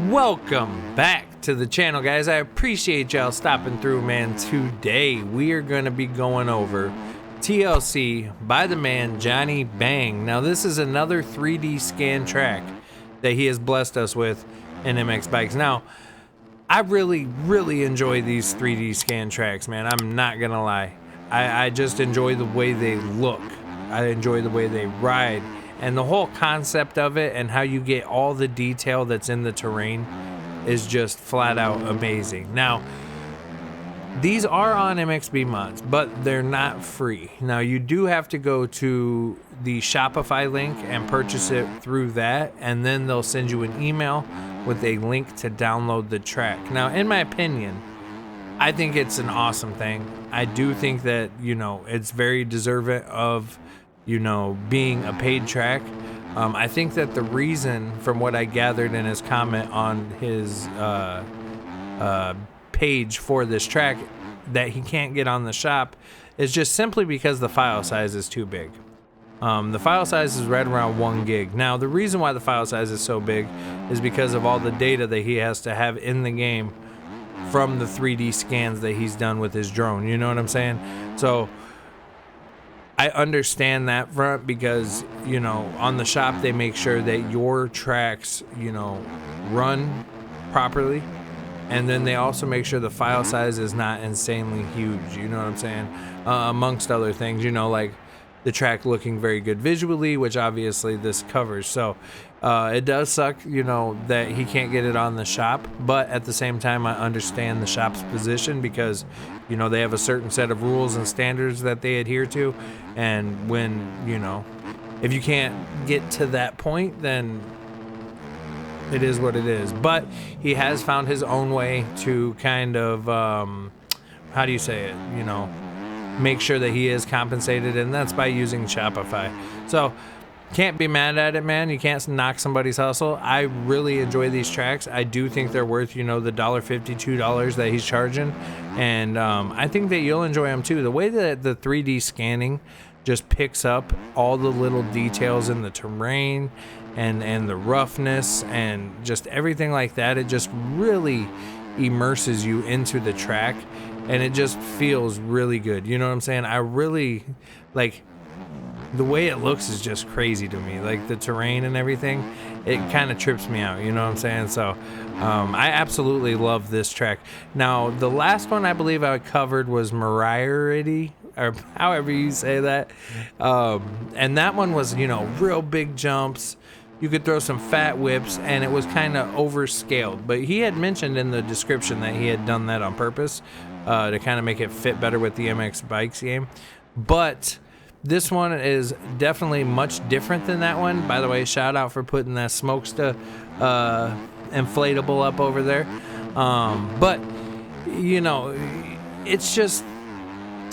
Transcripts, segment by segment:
Welcome back to the channel, guys. I appreciate y'all stopping through, man. Today we are going to be going over TLC by the man Johnny Bang. Now this is another 3D scan track that he has blessed us with in MX Bikes. Now I really enjoy these 3D scan tracks, man. I'm not gonna lie. I just enjoy the way they look. I enjoy the way they ride. And the whole concept of it and how you get all the detail that's in the terrain is just flat out amazing. Now, these are on MXB mods, but they're not free. Now, you do have to go to the Shopify link and purchase it through that, and then they'll send you an email with a link to download the track. Now, in my opinion, I think it's an awesome thing. I do think that, it's very deserving of being a paid track. I think that the reason, from what I gathered in his comment on his page for this track, that he can't get on the shop is just simply because the file size is too big. The file size is right around 1 gig. Now, the reason why the file size is so big is because of all the data that he has to have in the game from the 3D scans that he's done with his drone. You know what I'm saying? So I understand that front because, on the shop, they make sure that your tracks, run properly. And then they also make sure the file size is not insanely huge. You know what I'm saying? Amongst other things, like the track looking very good visually, which obviously this covers. So it does suck, that he can't get it on the shop. But at the same time, I understand the shop's position because, they have a certain set of rules and standards that they adhere to. And when, if you can't get to that point, then it is what it is. But he has found his own way to kind of, how do you say it, make sure that he is compensated, and that's by using Shopify. So can't be mad at it, man. You can't knock somebody's hustle. I really enjoy these tracks. I do think they're worth, the $1.50, $2 that he's charging, and I think that you'll enjoy them too. The way that the 3D scanning just picks up all the little details in the terrain and the roughness and just everything like that, it just really immerses you into the track, and it just feels really good. You know what I'm saying? I really like the way it looks is just crazy to me. Like the terrain and everything, it kind of trips me out. You know what I'm saying? So I absolutely love this track. Now, the last one I believe I covered was Mariarity, or however you say that. And that one was, real big jumps. You could throw some fat whips, and it was kind of overscaled. But he had mentioned in the description that he had done that on purpose to kind of make it fit better with the MX Bikes game. But this one is definitely much different than that one. By the way, shout out for putting that Smokesta inflatable up over there. But, it's just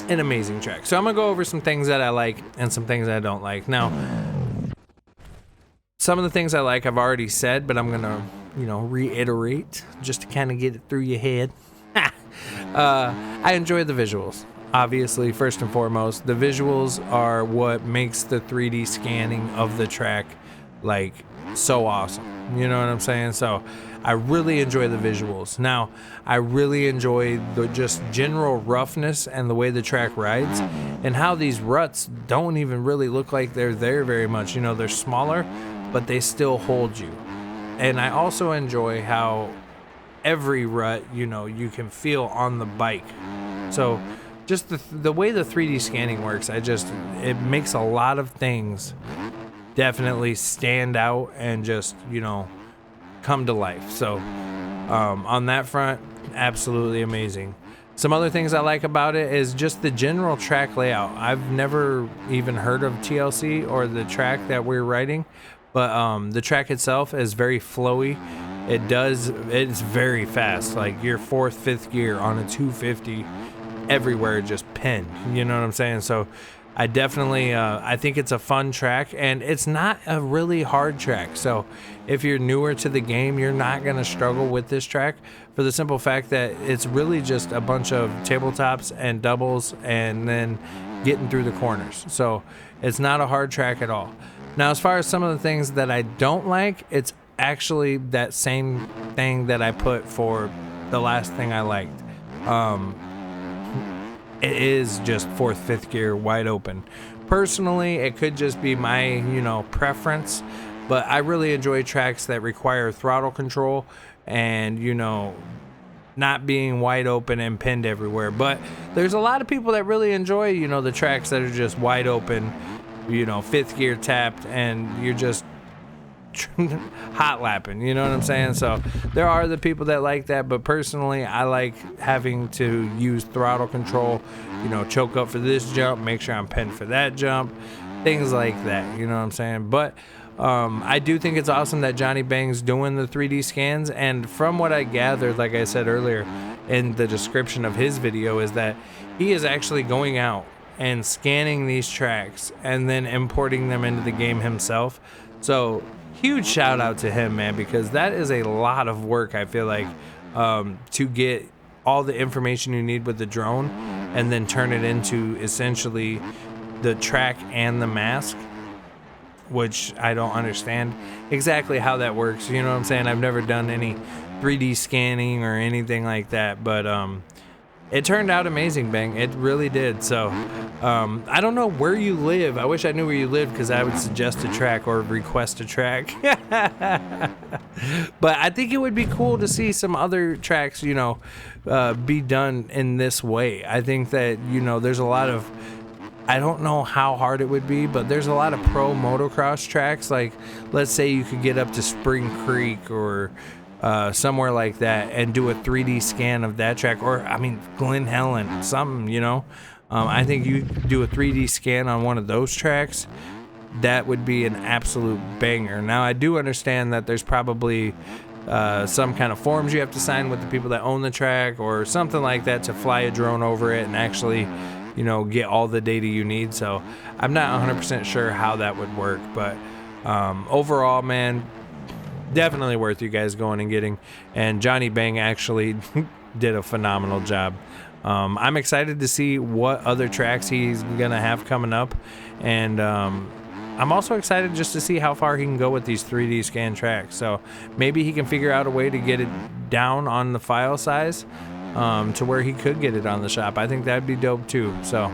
an amazing track. So I'm going to go over some things that I like and some things I don't like. Now, some of the things I like I've already said, but I'm going to, reiterate just to kind of get it through your head. I enjoy the visuals. Obviously, first and foremost, the visuals are what makes the 3D scanning of the track, so awesome. You know what I'm saying? So I really enjoy the visuals. Now, I really enjoy the just general roughness and the way the track rides, and how these ruts don't even really look like they're there very much. They're smaller, but they still hold you. And I also enjoy how every rut, you can feel on the bike. So just the way the 3D scanning works, it makes a lot of things definitely stand out and just, come to life. So on that front, absolutely amazing. Some other things I like about it is just the general track layout. I've never even heard of TLC or the track that we're riding, but the track itself is very flowy. It's very fast, like your 4th, 5th gear on a 250 everywhere, just pinned. You know what I'm saying? So I definitely I think it's a fun track, and it's not a really hard track. So if you're newer to the game, you're not going to struggle with this track, for the simple fact that it's really just a bunch of tabletops and doubles and then getting through the corners. So it's not a hard track at all. Now, as far as some of the things that I don't like, it's actually that same thing that I put for the last thing I liked. It is just fourth, fifth gear wide open. Personally, it could just be my, preference, but I really enjoy tracks that require throttle control and, not being wide open and pinned everywhere. But there's a lot of people that really enjoy, the tracks that are just wide open, fifth gear tapped, and you're just hot lapping, you know what I'm saying? So there are the people that like that, but personally I like having to use throttle control, choke up for this jump, make sure I'm pinned for that jump, things like that, you know what I'm saying? But I do think it's awesome that Johnny Bang's doing the 3D scans, and from what I gathered, like I said earlier in the description of his video, is that he is actually going out and scanning these tracks and then importing them into the game himself. So huge shout out to him, man, because that is a lot of work, I feel like, to get all the information you need with the drone and then turn it into essentially the track and the mask, which I don't understand exactly how that works. You know what I'm saying? I've never done any 3D scanning or anything like that, but it turned out amazing, Bang. It really did. So I don't know where you live. I wish I knew where you lived, because I would suggest a track or request a track. But I think it would be cool to see some other tracks, be done in this way. I think that, there's a lot of, I don't know how hard it would be, but there's a lot of pro motocross tracks. Like, let's say you could get up to Spring Creek or somewhere like that and do a 3D scan of that track, or Glen Helen, something, I think you do a 3D scan on one of those tracks, that would be an absolute banger. Now, I do understand that there's probably some kind of forms you have to sign with the people that own the track or something like that to fly a drone over it and actually, get all the data you need. So I'm not 100% sure how that would work, but overall, man, definitely worth you guys going and getting. And Johnny Bang actually did a phenomenal job. I'm excited to see what other tracks he's gonna have coming up, and I'm also excited just to see how far he can go with these 3D scan tracks. So maybe he can figure out a way to get it down on the file size to where he could get it on the shop. I think that'd be dope too. So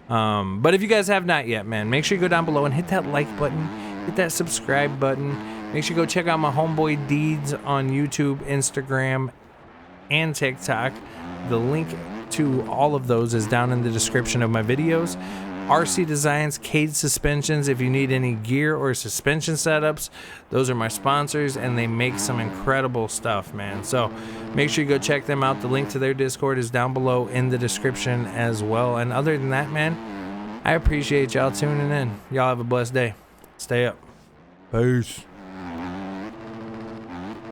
but if you guys have not yet, man, make sure you go down below and hit that like button, hit that subscribe button. Make sure you go check out my homeboy Deeds on YouTube, Instagram, and TikTok. The link to all of those is down in the description of my videos. RC Designs, Cade Suspensions, if you need any gear or suspension setups, those are my sponsors, and they make some incredible stuff, man. So make sure you go check them out. The link to their Discord is down below in the description as well. And other than that, man, I appreciate y'all tuning in. Y'all have a blessed day. Stay up. Peace.